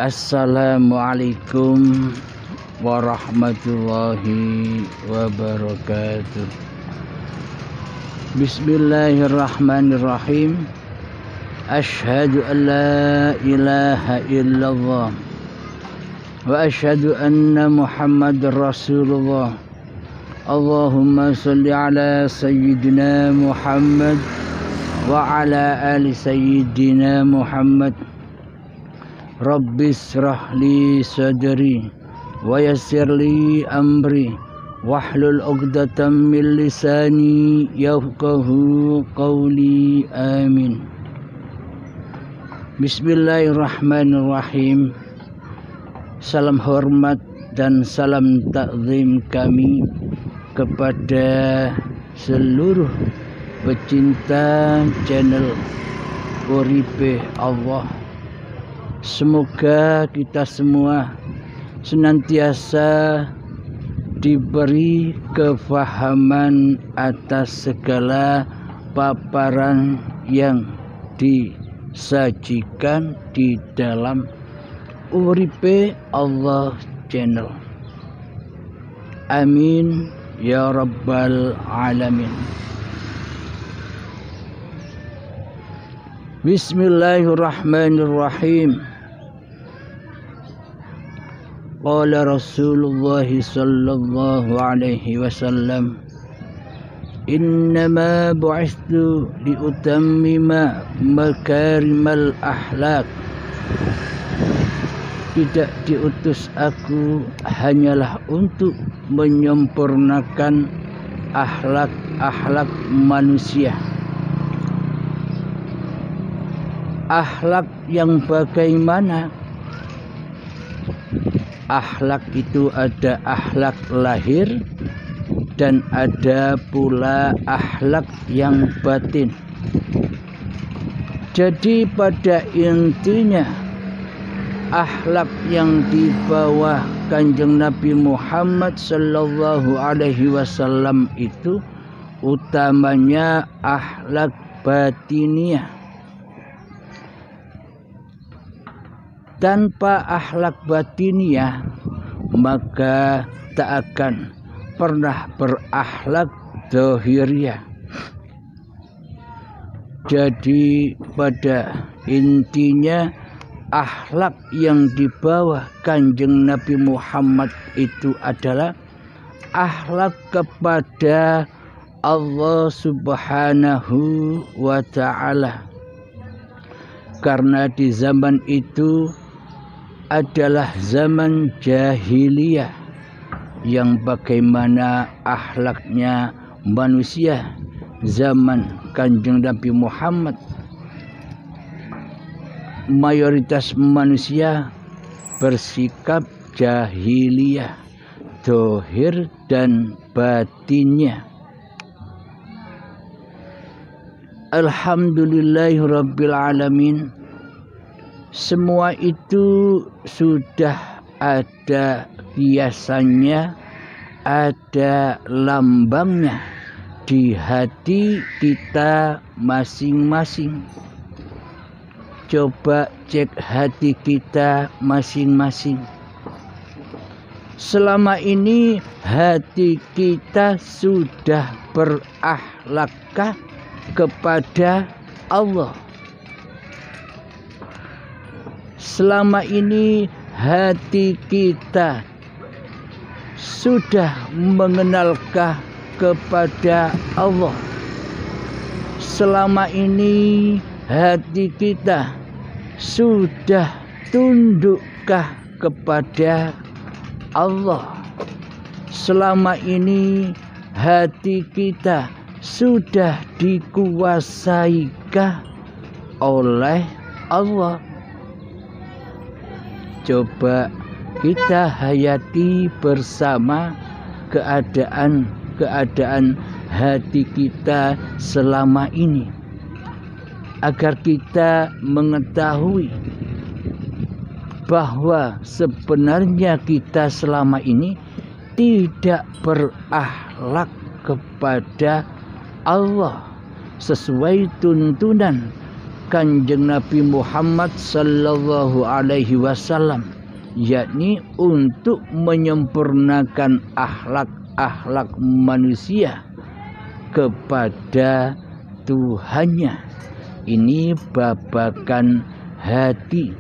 Assalamualaikum warahmatullahi wabarakatuh. Bismillahirrahmanirrahim. Asyhadu an la ilaha illallah wa asyhadu anna Muhammadar Rasulullah. Allahumma sholli ala sayyidina Muhammad wa ala ali sayyidina Muhammad. Rabbi shrah li sadri wa yassir li amri wahlul 'uqdatam min lisani yafqahu qawli. Amin. Bismillahirrahmanirrahim. Salam hormat dan salam takzim kami kepada seluruh pecinta channel Uripe Allah. Semoga kita semua senantiasa diberi kefahaman atas segala paparan yang disajikan di dalam Uripe Allah channel. Amin ya rabbal alamin. Bismillahirrahmanirrahim. Qala Rasulullah sallallahu alaihi wasallam, innama bu'istu liutammima makarimal akhlak. Tidak diutus aku hanyalah untuk menyempurnakan akhlak-akhlak manusia. Akhlak yang bagaimana? Akhlak itu ada akhlak lahir dan ada pula akhlak yang batin. Jadi pada intinya akhlak yang dibawa Kanjeng Nabi Muhammad sallallahu alaihi wasallam itu utamanya akhlak batiniah. Tanpa akhlak batiniah maka tak akan pernah berakhlak zahiriah. Jadi pada intinya akhlak yang dibawa Kanjeng Nabi Muhammad itu adalah akhlak kepada Allah Subhanahu wa ta'ala. Karena di zaman itu adalah zaman jahiliyah yang bagaimana akhlaknya manusia zaman Kanjeng Nabi Muhammad. Mayoritas manusia bersikap jahiliyah, zahir dan batinnya. Alhamdulillahirabbil alamin. Semua itu sudah ada biasanya, ada lambangnya di hati kita masing-masing. Coba cek hati kita masing-masing. Selama ini hati kita sudah berakhlakkah kepada Allah? Selama ini hati kita sudah mengenalkah kepada Allah? Selama ini hati kita sudah tundukkah kepada Allah? Selama ini hati kita sudah dikuasaikah oleh Allah? Coba kita hayati bersama keadaan hati kita selama ini, agar kita mengetahui bahwa sebenarnya kita selama ini tidak berakhlak kepada Allah sesuai tuntunan Kanjeng Nabi Muhammad sallallahu alaihi wasallam, yakni untuk menyempurnakan akhlak manusia kepada Tuhannya. Ini babakan hati.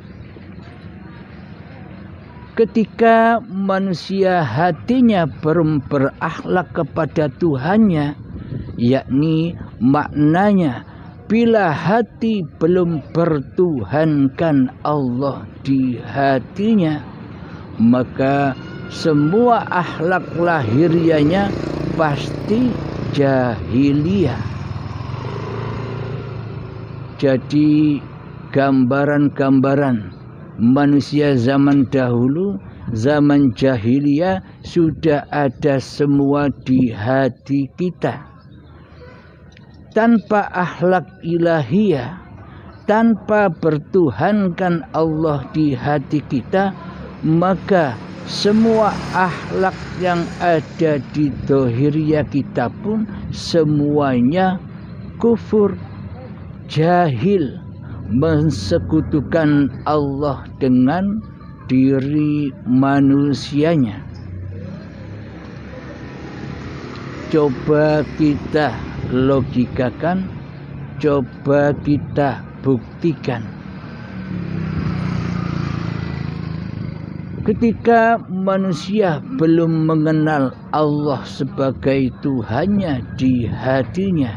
Ketika manusia hatinya berakhlak kepada Tuhannya, yakni maknanya bila hati belum bertuhankan Allah di hatinya, maka semua akhlak lahirianya pasti jahiliyah. Jadi gambaran-gambaran manusia zaman dahulu, zaman jahiliyah sudah ada semua di hati kita. Tanpa akhlak ilahiyah, tanpa bertuhankan Allah di hati kita, maka semua akhlak yang ada di dohiriyah kita pun semuanya kufur, jahil, mensekutukan Allah dengan diri manusianya. Coba kita logikakan, coba kita buktikan. Ketika manusia belum mengenal Allah sebagai Tuhannya di hatinya,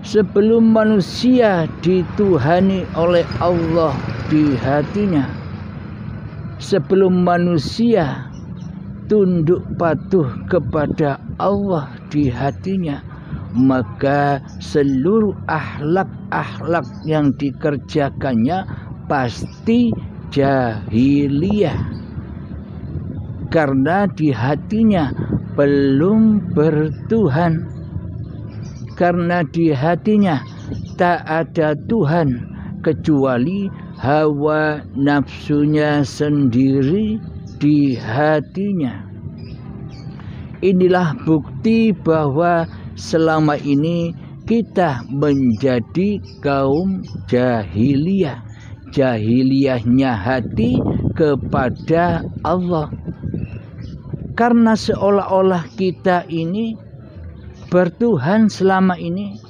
sebelum manusia dituhani oleh Allah di hatinya, sebelum manusia tunduk patuh kepada Allah di hatinya, maka seluruh akhlak-akhlak yang dikerjakannya pasti jahiliyah, karena di hatinya belum bertuhan, karena di hatinya tak ada Tuhan kecuali hawa nafsunya sendiri di hatinya. Inilah bukti bahwa selama ini kita menjadi kaum jahiliyah. Jahiliyahnya hati kepada Allah, karena seolah-olah kita ini bertuhan selama ini,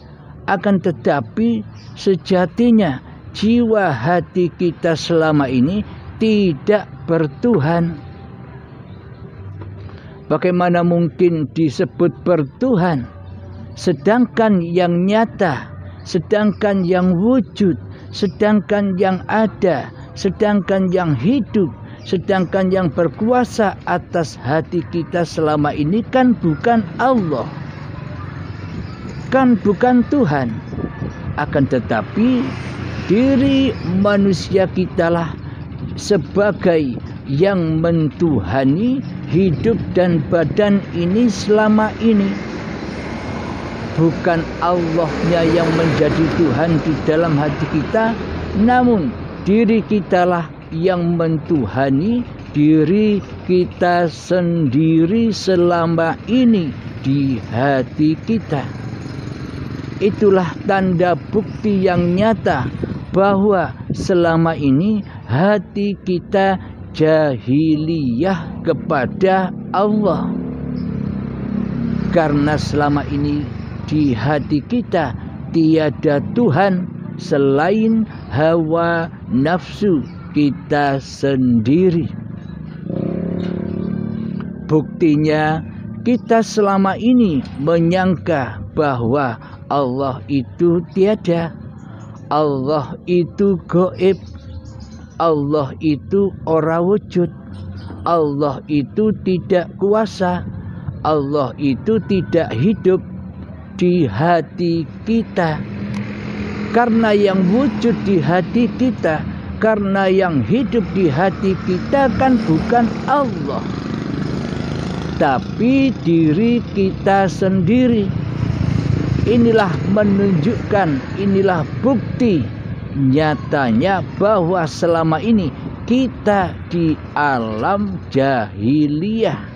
akan tetapi sejatinya jiwa hati kita selama ini tidak bertuhan. Bagaimana mungkin disebut bertuhan, sedangkan yang nyata, sedangkan yang wujud, sedangkan yang ada, sedangkan yang hidup, sedangkan yang berkuasa atas hati kita selama ini kan bukan Allah, kan bukan Tuhan. Akan tetapi diri manusia kitalah sebagai yang mentuhani hidup dan badan ini selama ini. Bukan Allahnya yang menjadi Tuhan di dalam hati kita, namun diri kitalah yang mentuhani diri kita sendiri selama ini di hati kita. Itulah tanda bukti yang nyata bahwa selama ini hati kita jahiliyah kepada Allah, karena selama ini di hati kita tiada Tuhan selain hawa nafsu kita sendiri. Buktinya kita selama ini menyangka bahwa Allah itu tiada, Allah itu gaib, Allah itu ora wujud, Allah itu tidak kuasa, Allah itu tidak hidup di hati kita. Karena yang wujud di hati kita, karena yang hidup di hati kita kan bukan Allah, tapi diri kita sendiri. Inilah menunjukkan, inilah bukti nyatanya bahwa selama ini kita di alam jahiliyah.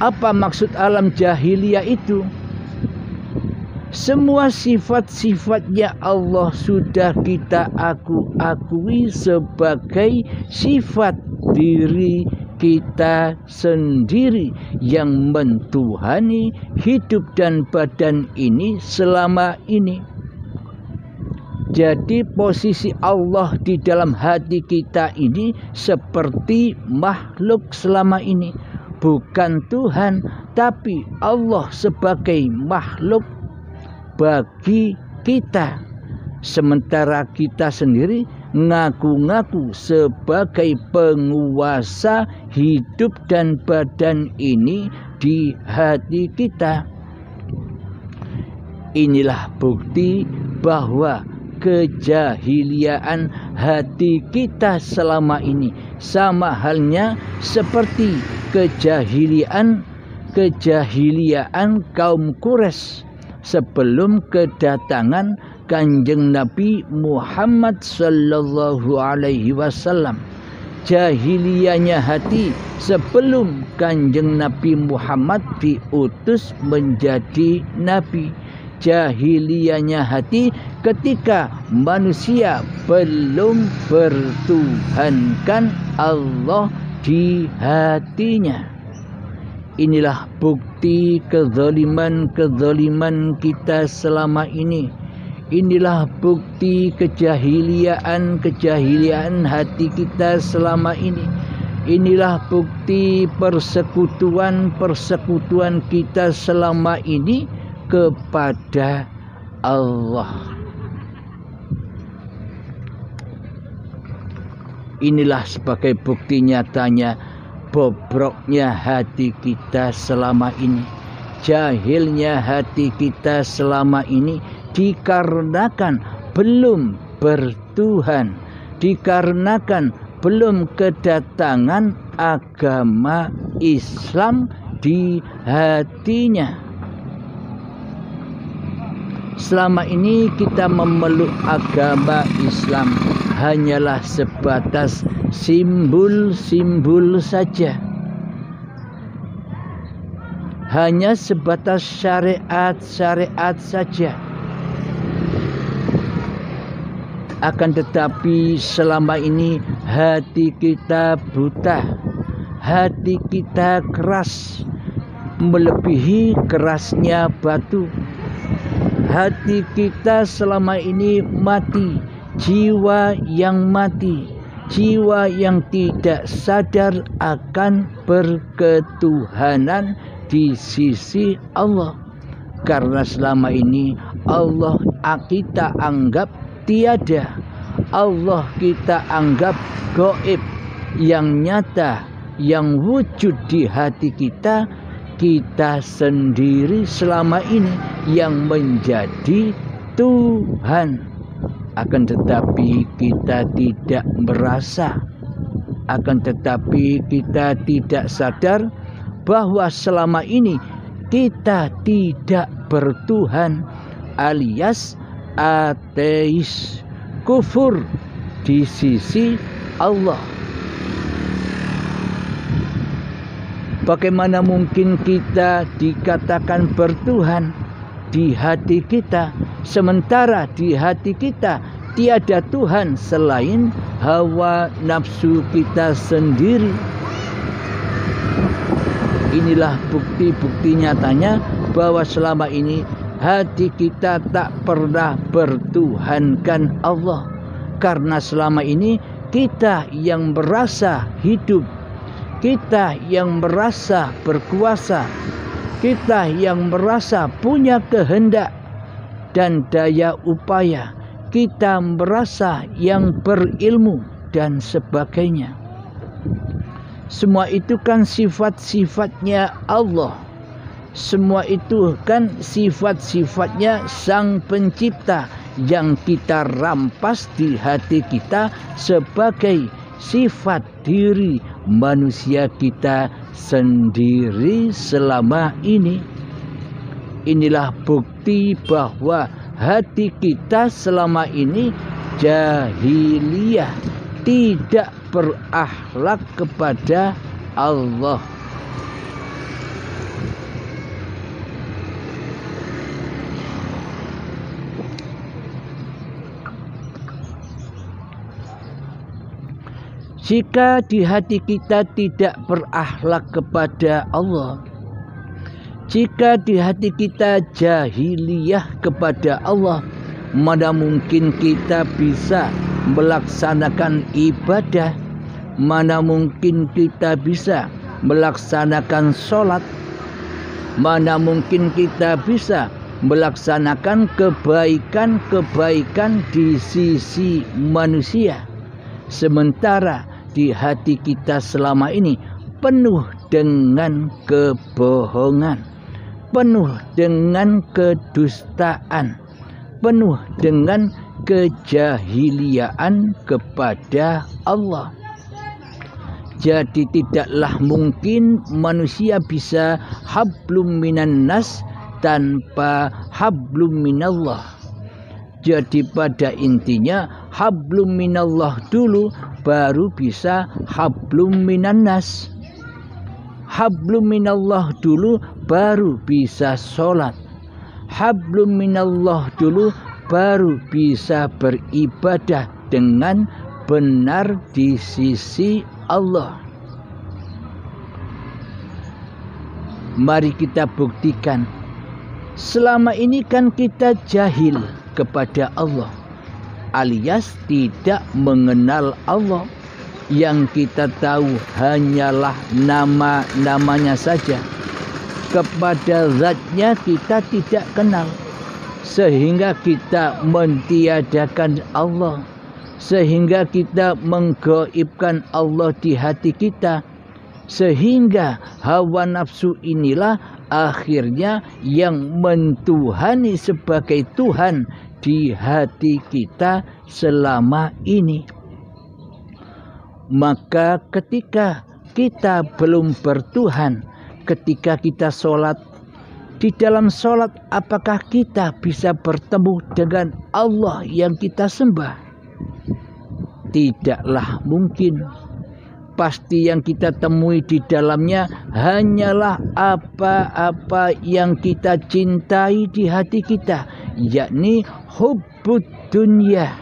Apa maksud alam jahiliyah itu? Semua sifat-sifatnya Allah sudah kita akui sebagai sifat diri kita sendiri yang mentuhani hidup dan badan ini selama ini. Jadi posisi Allah di dalam hati kita ini seperti makhluk selama ini. Bukan Tuhan, tapi Allah sebagai makhluk bagi kita. Sementara kita sendiri ngaku-ngaku sebagai penguasa hidup dan badan ini di hati kita. Inilah bukti bahwa kejahiliaan hati kita selama ini sama halnya seperti kejahiliaan kaum Quraisy sebelum kedatangan Kanjeng Nabi Muhammad sallallahu alaihi wasallam. Jahiliyahnya hati sebelum Kanjeng Nabi Muhammad diutus menjadi nabi. Jahiliyahnya hati ketika manusia belum bertuhankan Allah di hatinya. Inilah bukti kezaliman kita selama ini. Inilah bukti kejahiliaan hati kita selama ini. Inilah bukti persekutuan kita selama ini kepada Allah. Inilah sebagai bukti nyatanya bobroknya hati kita selama ini, jahilnya hati kita selama ini, dikarenakan belum bertuhan, dikarenakan belum kedatangan agama Islam di hatinya. Selama ini kita memeluk agama Islam hanyalah sebatas simbol-simbol saja. Hanya sebatas syariat-syariat saja. Akan tetapi selama ini hati kita buta, hati kita keras, melebihi kerasnya batu. Hati kita selama ini mati, jiwa yang mati, jiwa yang tidak sadar akan berketuhanan di sisi Allah. Karena selama ini Allah kita anggap tiada, Allah kita anggap gaib. Yang nyata, yang wujud di hati kita, kita sendiri selama ini yang menjadi Tuhan. Akan tetapi kita tidak merasa, akan tetapi kita tidak sadar bahwa selama ini kita tidak bertuhan, alias ateis, kufur di sisi Allah. Bagaimana mungkin kita dikatakan bertuhan di hati kita, sementara di hati kita tiada Tuhan selain hawa nafsu kita sendiri. Inilah bukti-bukti nyatanya bahwa selama ini hati kita tak pernah bertuhankan Allah. Karena selama ini kita yang merasa hidup, kita yang merasa berkuasa, kita yang merasa punya kehendak dan daya upaya, kita merasa yang berilmu dan sebagainya. Semua itu kan sifat-sifatnya Allah. Semua itu kan sifat-sifatnya Sang Pencipta yang kita rampas di hati kita sebagai sifat diri manusia kita sendiri selama ini. Inilah bukti bahwa hati kita selama ini jahiliyah, tidak berakhlak kepada Allah. Jika di hati kita tidak berakhlak kepada Allah, jika di hati kita jahiliyah kepada Allah, mana mungkin kita bisa melaksanakan ibadah, mana mungkin kita bisa melaksanakan sholat, mana mungkin kita bisa melaksanakan kebaikan-kebaikan di sisi manusia, sementara di hati kita selama ini penuh dengan kebohongan, penuh dengan kedustaan, penuh dengan kejahiliaan kepada Allah. Jadi tidaklah mungkin manusia bisa hablum minan nas tanpa hablum minallah. Jadi pada intinya hablum minallah dulu baru bisa hablum minan nas. Hablum minallah dulu baru bisa sholat. Hablum minallah dulu baru bisa beribadah dengan benar di sisi Allah. Mari kita buktikan. Selama ini kan kita jahil kepada Allah, alias tidak mengenal Allah. Yang kita tahu hanyalah nama-namanya saja. Kepada zatnya kita tidak kenal, sehingga kita mentiadakan Allah, sehingga kita menggaibkan Allah di hati kita, sehingga hawa nafsu inilah akhirnya yang mentuhani sebagai Tuhan di hati kita selama ini. Maka ketika kita belum bertuhan, ketika kita sholat, di dalam sholat apakah kita bisa bertemu dengan Allah yang kita sembah? Tidaklah mungkin. Pasti yang kita temui di dalamnya hanyalah apa-apa yang kita cintai di hati kita, yakni hubbud dunya,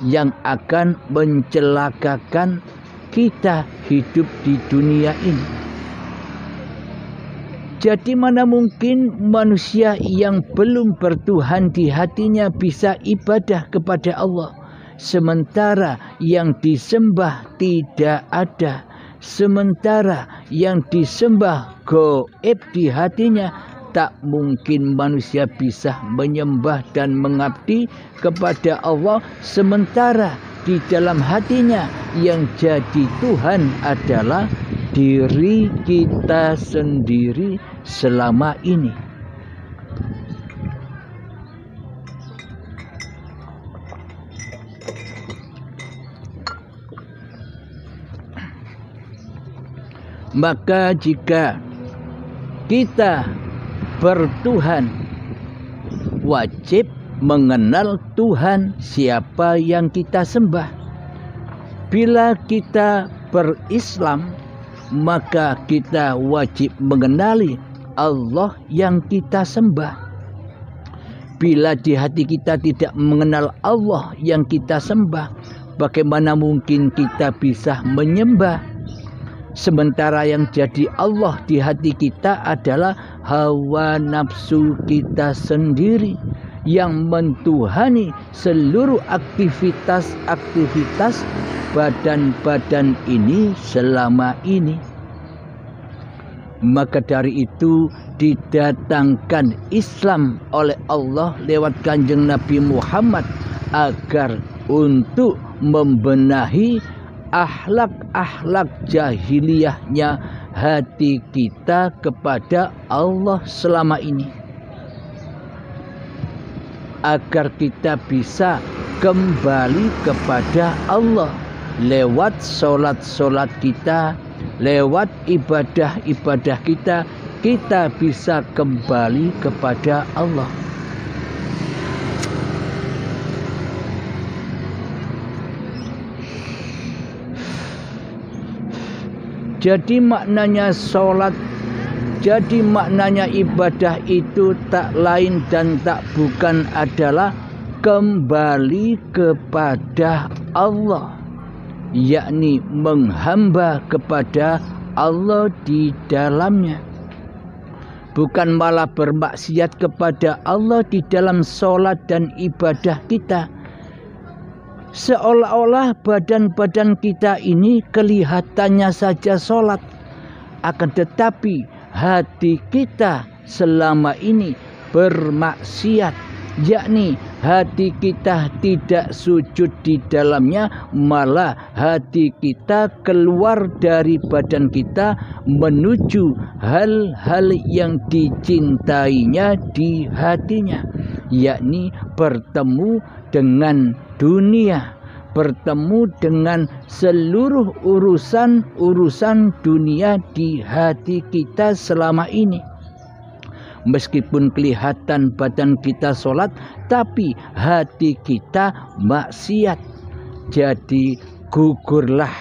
yang akan mencelakakan kita hidup di dunia ini. Jadi mana mungkin manusia yang belum bertuhan di hatinya bisa ibadah kepada Allah, sementara yang disembah tidak ada, sementara yang disembah gaib di hatinya. Tak mungkin manusia bisa menyembah dan mengabdi kepada Allah, sementara di dalam hatinya yang jadi Tuhan adalah diri kita sendiri selama ini. Maka jika kita bertuhan, wajib mengenal Tuhan siapa yang kita sembah. Bila kita berislam, maka kita wajib mengenali Allah yang kita sembah. Bila di hati kita tidak mengenal Allah yang kita sembah, bagaimana mungkin kita bisa menyembah? Sementara yang jadi Allah di hati kita adalah hawa nafsu kita sendiri yang mentuhani seluruh aktivitas-aktivitas badan-badan ini selama ini. Maka dari itu didatangkan Islam oleh Allah lewat Kanjeng Nabi Muhammad agar untuk membenahi akhlak-akhlak jahiliyahnya hati kita kepada Allah selama ini, agar kita bisa kembali kepada Allah lewat solat-solat kita, lewat ibadah-ibadah kita, kita bisa kembali kepada Allah. Jadi maknanya sholat, jadi maknanya ibadah itu tak lain dan tak bukan adalah kembali kepada Allah. yakni menghamba kepada Allah di dalamnya. Bukan malah bermaksiat kepada Allah di dalam sholat dan ibadah kita. Seolah-olah badan-badan kita ini kelihatannya saja sholat, akan tetapi hati kita selama ini bermaksiat, yakni hati kita tidak sujud di dalamnya, malah hati kita keluar dari badan kita menuju hal-hal yang dicintainya di hatinya, yakni bertemu dengan dunia, bertemu dengan seluruh urusan dunia di hati kita selama ini. Meskipun kelihatan badan kita sholat, tapi hati kita maksiat. Jadi gugurlah,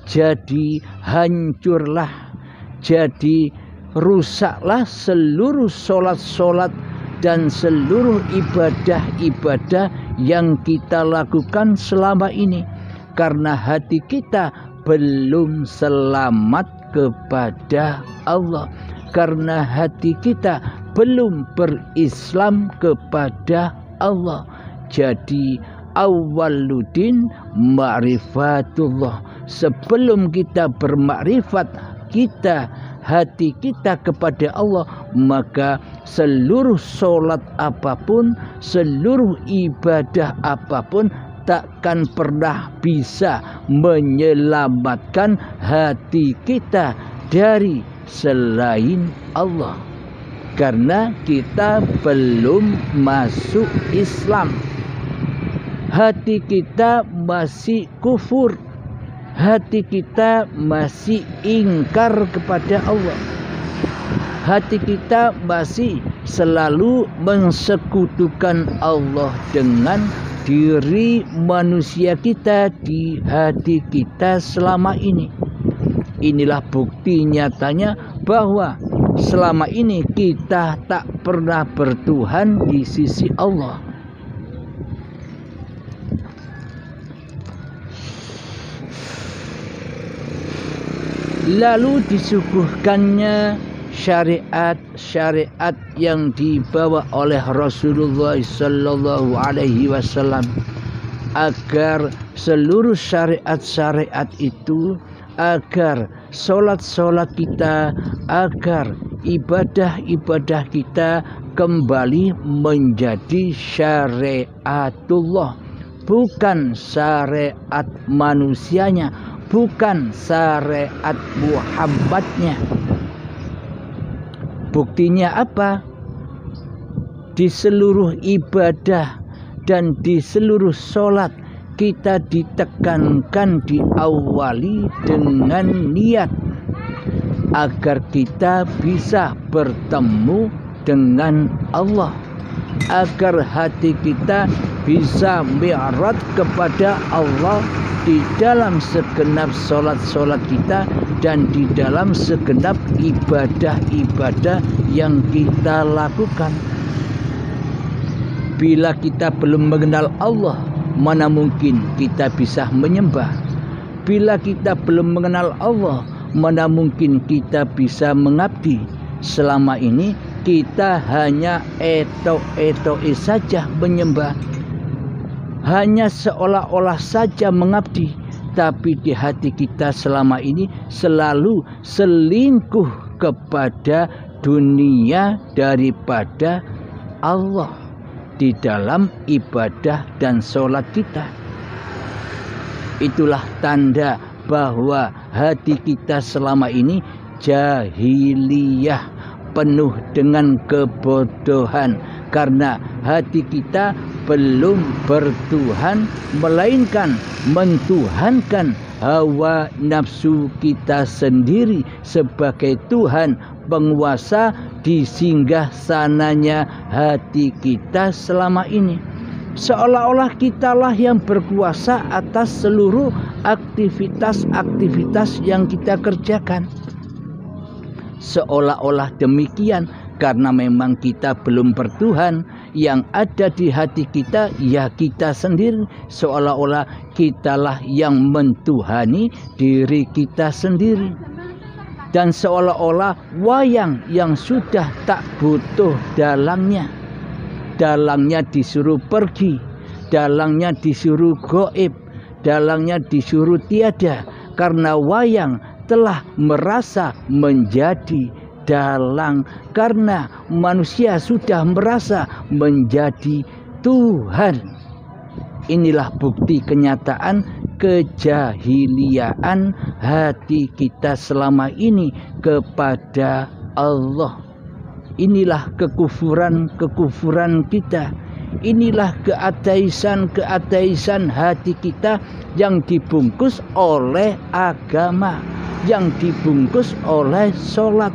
jadi hancurlah, jadi rusaklah seluruh sholat-sholat dan seluruh ibadah-ibadah yang kita lakukan selama ini, karena hati kita belum selamat kepada Allah, karena hati kita belum berislam kepada Allah. Jadi awwaluddin ma'rifatullah. Sebelum kita bermakrifat hati kita kepada Allah, maka seluruh sholat apapun, seluruh ibadah apapun takkan pernah bisa menyelamatkan hati kita dari selain Allah, karena kita belum masuk Islam. Hati kita masih kufur, hati kita masih ingkar kepada Allah, hati kita masih selalu mensekutukan Allah dengan diri manusia kita di hati kita selama ini. Inilah bukti nyatanya bahwa selama ini kita tak pernah bertuhan di sisi Allah. Lalu disuguhkannya syariat-syariat yang dibawa oleh Rasulullah sallallahu alaihi wasallam, agar seluruh syariat-syariat itu, agar solat-solat kita, agar ibadah-ibadah kita kembali menjadi syariatullah, bukan syariat manusianya, bukan syariat Muhammadnya. Buktinya apa? Di seluruh ibadah dan di seluruh solat kita ditekankan diawali dengan niat agar kita bisa bertemu dengan Allah, agar hati kita bisa mi'raj kepada Allah di dalam segenap solat-solat kita dan di dalam segenap ibadah-ibadah yang kita lakukan. Bila kita belum mengenal Allah, mana mungkin kita bisa menyembah? Bila kita belum mengenal Allah, mana mungkin kita bisa mengabdi? Selama ini kita hanya eto-etoi saja menyembah, hanya seolah-olah saja mengabdi, tapi di hati kita selama ini selalu selingkuh kepada dunia daripada Allah di dalam ibadah dan sholat kita. Itulah tanda bahwa hati kita selama ini jahiliyah, penuh dengan kebodohan, karena hati kita belum bertuhan, melainkan mentuhankan hawa nafsu kita sendiri sebagai Tuhan penguasa di singgah sananya hati kita selama ini. Seolah-olah kitalah yang berkuasa atas seluruh aktivitas-aktivitas yang kita kerjakan. Seolah-olah demikian, Karena memang kita belum bertuhan, yang ada di hati kita ya kita sendiri, seolah-olah kitalah yang mentuhani diri kita sendiri. Dan seolah-olah wayang yang sudah tak butuh dalangnya. Dalangnya disuruh pergi, dalangnya disuruh goib, dalangnya disuruh tiada, karena wayang telah merasa menjadi dalang, karena manusia sudah merasa menjadi Tuhan. Inilah bukti kenyataan kejahiliaan hati kita selama ini kepada Allah. Inilah kekufuran kita. Inilah keateisan hati kita yang dibungkus oleh agama, yang dibungkus oleh sholat.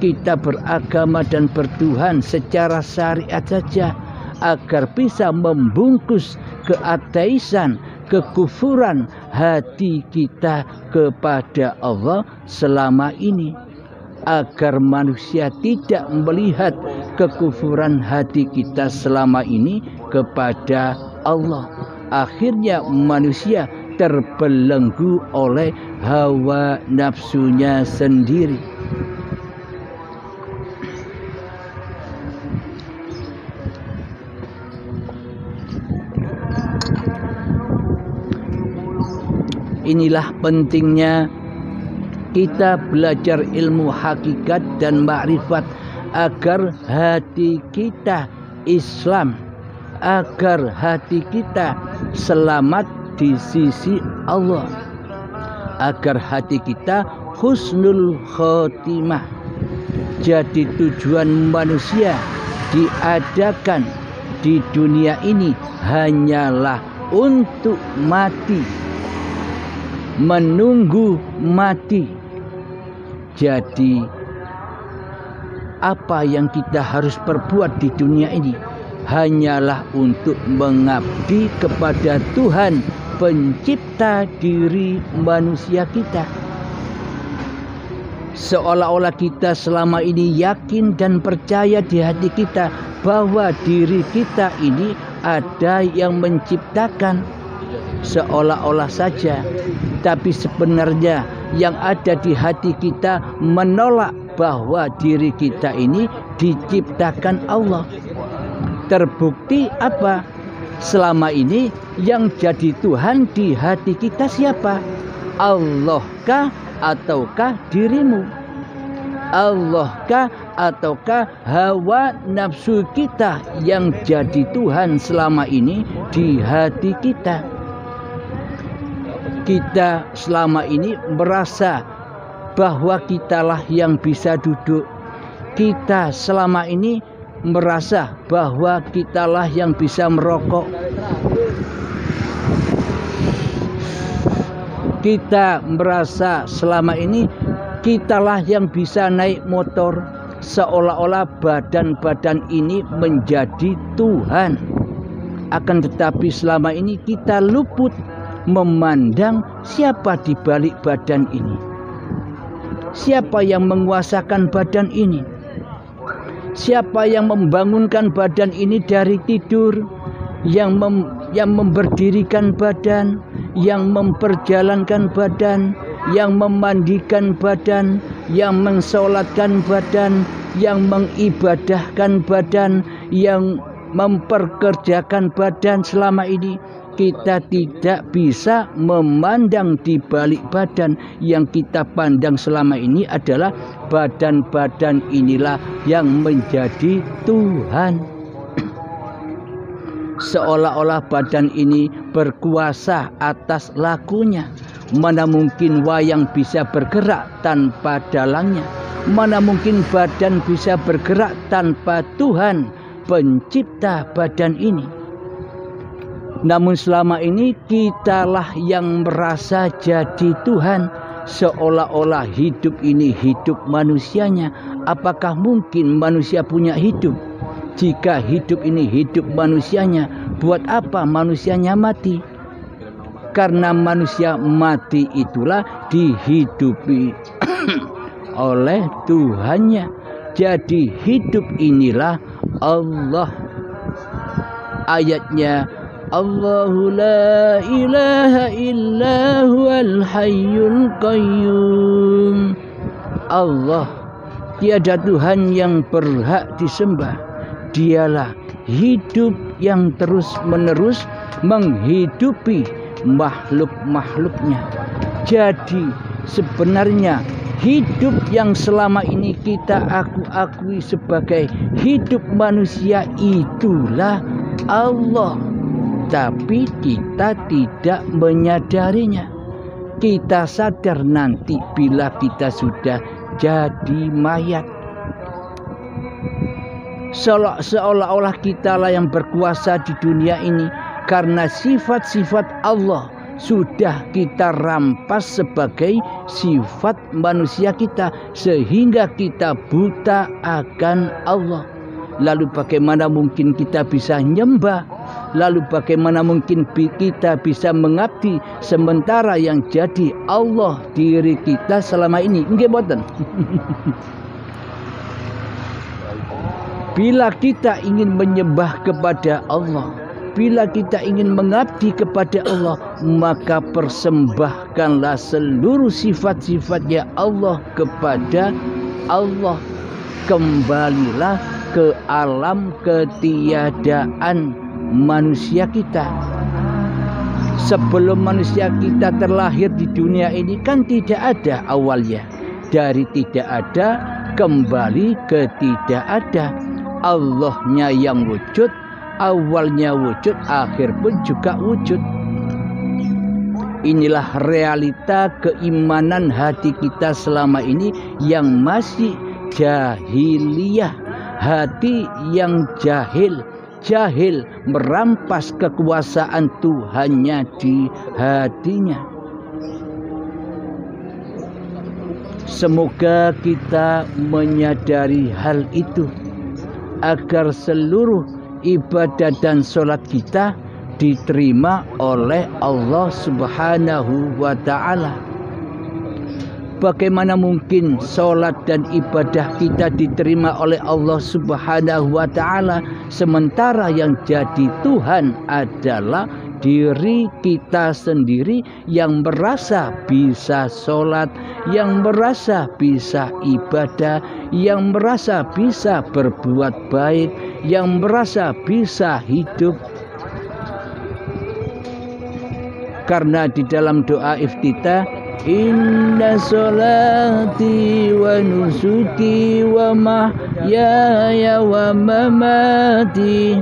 Kita beragama dan bertuhan secara syariat saja, agar bisa membungkus keateisan, kekufuran hati kita kepada Allah selama ini, agar manusia tidak melihat kekufuran hati kita selama ini kepada Allah. Akhirnya manusia terbelenggu oleh hawa nafsunya sendiri. Inilah pentingnya kita belajar ilmu hakikat dan makrifat, agar hati kita Islam, agar hati kita selamat di sisi Allah, agar hati kita husnul khotimah. Jadi tujuan manusia diadakan di dunia ini hanyalah untuk mati, menunggu mati. Jadi apa yang kita harus perbuat di dunia ini hanyalah untuk mengabdi kepada Tuhan pencipta diri manusia kita. Seolah-olah kita selama ini yakin dan percaya di hati kita bahwa diri kita ini ada yang menciptakan, seolah-olah saja. Tapi sebenarnya yang ada di hati kita menolak bahwa diri kita ini diciptakan Allah. Terbukti apa? Selama ini yang jadi Tuhan di hati kita siapa? Allahkah ataukah dirimu? Allahkah ataukah hawa nafsu kita yang jadi Tuhan selama ini di hati kita? Kita selama ini merasa bahwa kitalah yang bisa duduk. Kita selama ini merasa bahwa kitalah yang bisa merokok. Kita merasa selama ini kitalah yang bisa naik motor, seolah-olah badan-badan ini menjadi Tuhan. Akan tetapi selama ini kita luput memandang siapa di balik badan ini, siapa yang menguasakan badan ini, siapa yang membangunkan badan ini dari tidur, yang memberdirikan badan, yang memperjalankan badan, yang memandikan badan, yang mensolatkan badan, yang mengibadahkan badan, yang memperkerjakan badan. Selama ini kita tidak bisa memandang di balik badan. Yang kita pandang selama ini adalah badan-badan inilah yang menjadi Tuhan. Seolah-olah badan ini berkuasa atas lakunya. Mana mungkin wayang bisa bergerak tanpa dalangnya? Mana mungkin badan bisa bergerak tanpa Tuhan pencipta badan ini? Namun selama ini kitalah yang merasa jadi Tuhan, seolah-olah hidup ini hidup manusianya. Apakah mungkin manusia punya hidup? Jika hidup ini hidup manusianya, buat apa manusianya mati? Karena manusia mati itulah dihidupi oleh Tuhannya. Jadi hidup inilah Allah. Ayatnya, Allahu la ilaha illa huwal hayyul qayyum. Allah, tiada Tuhan yang berhak disembah. Dialah hidup yang terus-menerus menghidupi makhluk-makhluknya. Jadi sebenarnya hidup yang selama ini kita akui sebagai hidup manusia itulah Allah. Tapi kita tidak menyadarinya. Kita sadar nanti bila kita sudah jadi mayat. Seolah-olah kitalah yang berkuasa di dunia ini, karena sifat-sifat Allah sudah kita rampas sebagai sifat manusia kita, sehingga kita buta akan Allah. Lalu bagaimana mungkin kita bisa nyembah? Lalu bagaimana mungkin kita bisa mengabdi sementara yang jadi Allah diri kita selama ini? Nggih mboten. Bila kita ingin menyembah kepada Allah, bila kita ingin mengabdi kepada Allah, maka persembahkanlah seluruh sifat-sifatnya Allah kepada Allah. Kembalilah ke alam ketiadaan manusia kita. Sebelum manusia kita terlahir di dunia ini kan tidak ada awalnya. Dari tidak ada kembali ke tidak ada. Allahnya yang wujud, awalnya wujud, akhir pun juga wujud. Inilah realita keimanan hati kita selama ini yang masih jahiliyah. Hati yang jahil merampas kekuasaan Tuhannya di hatinya. Semoga kita menyadari hal itu, agar seluruh ibadah dan sholat kita diterima oleh Allah Subhanahu wa ta'ala. Bagaimana mungkin sholat dan ibadah kita diterima oleh Allah Subhanahu wa ta'ala, sementara yang jadi Tuhan adalah diri kita sendiri yang merasa bisa sholat, yang merasa bisa ibadah, yang merasa bisa berbuat baik, yang merasa bisa hidup. Karena di dalam doa iftitah, inna sholati wa nusuki wa mahyaya wa mamati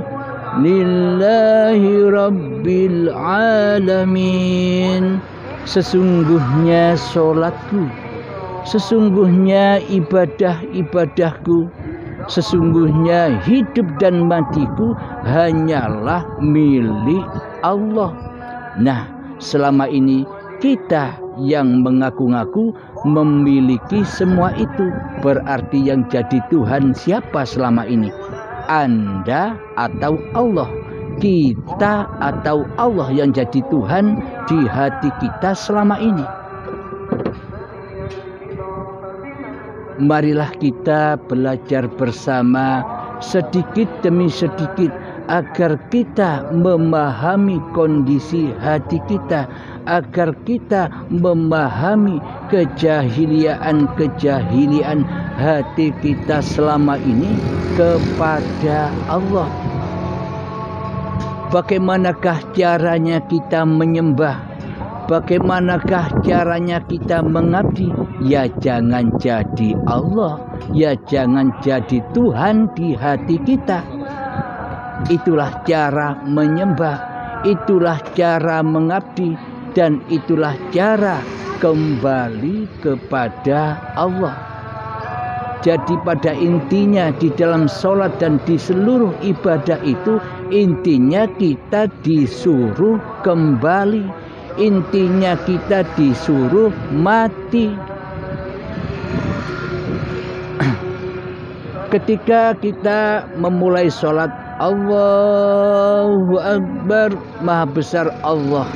lillahi rabbil alamin. Sesungguhnya sholatku, sesungguhnya ibadah-ibadahku, sesungguhnya hidup dan matiku hanyalah milik Allah. Nah, selama ini kita yang mengaku-ngaku memiliki semua itu. Berarti yang jadi Tuhan siapa selama ini? Anda atau Allah? Kita atau Allah yang jadi Tuhan di hati kita selama ini? Marilah kita belajar bersama sedikit demi sedikit agar kita memahami kondisi hati kita, agar kita memahami kejahilian hati kita selama ini kepada Allah. Bagaimanakah caranya kita menyembah? Bagaimanakah caranya kita mengabdi? Ya jangan jadi Allah, ya jangan jadi Tuhan di hati kita. Itulah cara menyembah, itulah cara mengabdi, dan itulah cara kembali kepada Allah. Jadi pada intinya di dalam sholat dan di seluruh ibadah itu, intinya kita disuruh kembali, intinya kita disuruh mati. Ketika kita memulai sholat, Allahu Akbar, Maha Besar Allah,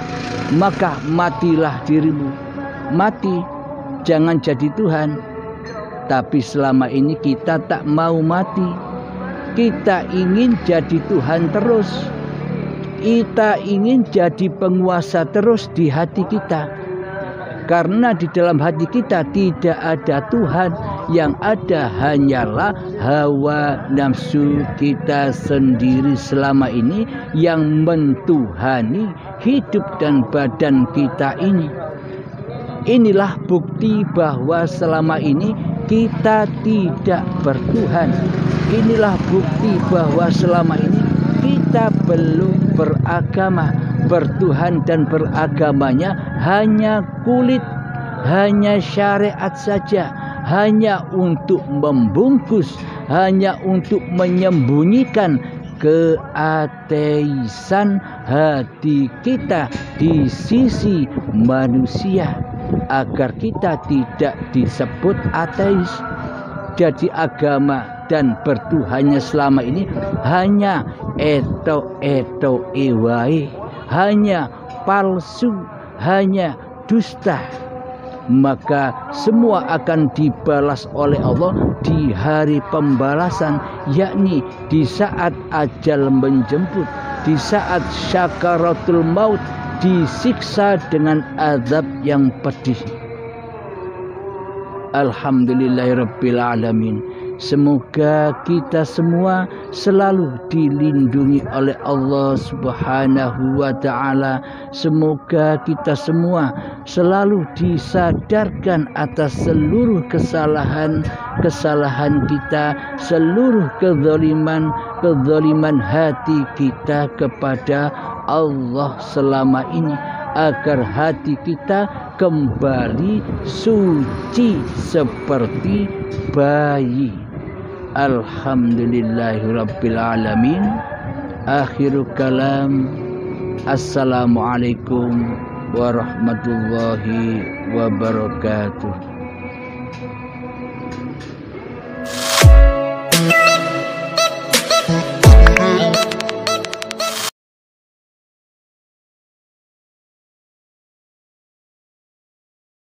maka matilah dirimu. Mati, jangan jadi Tuhan. Tapi selama ini kita tak mau mati. Kita ingin jadi Tuhan terus. Kita ingin jadi penguasa terus di hati kita. Karena di dalam hati kita tidak ada Tuhan. Yang ada hanyalah hawa nafsu kita sendiri selama ini yang mentuhani hidup dan badan kita ini. Inilah bukti bahwa selama ini kita tidak bertuhan. Inilah bukti bahwa selama ini kita belum beragama. Bertuhan dan beragamanya hanya kulit, hanya syariat saja, hanya untuk membungkus, hanya untuk menyembunyikan keateisan hati kita di sisi manusia, agar kita tidak disebut ateis. Jadi agama dan bertuhannya selama ini hanya eto wae, hanya palsu, hanya dusta. Maka semua akan dibalas oleh Allah di hari pembalasan, yakni di saat ajal menjemput, di saat syakaratul maut, disiksa dengan azab yang pedih. Alhamdulillahirabbil alamin. Semoga kita semua selalu dilindungi oleh Allah Subhanahu wa taala. Semoga kita semua selalu disadarkan atas seluruh kesalahan kita, seluruh kezaliman hati kita kepada Allah selama ini, agar hati kita kembali suci seperti bayi. Alhamdulillahirabbil alamin. Akhirul kalam. Assalamualaikum warahmatullahi wabarakatuh.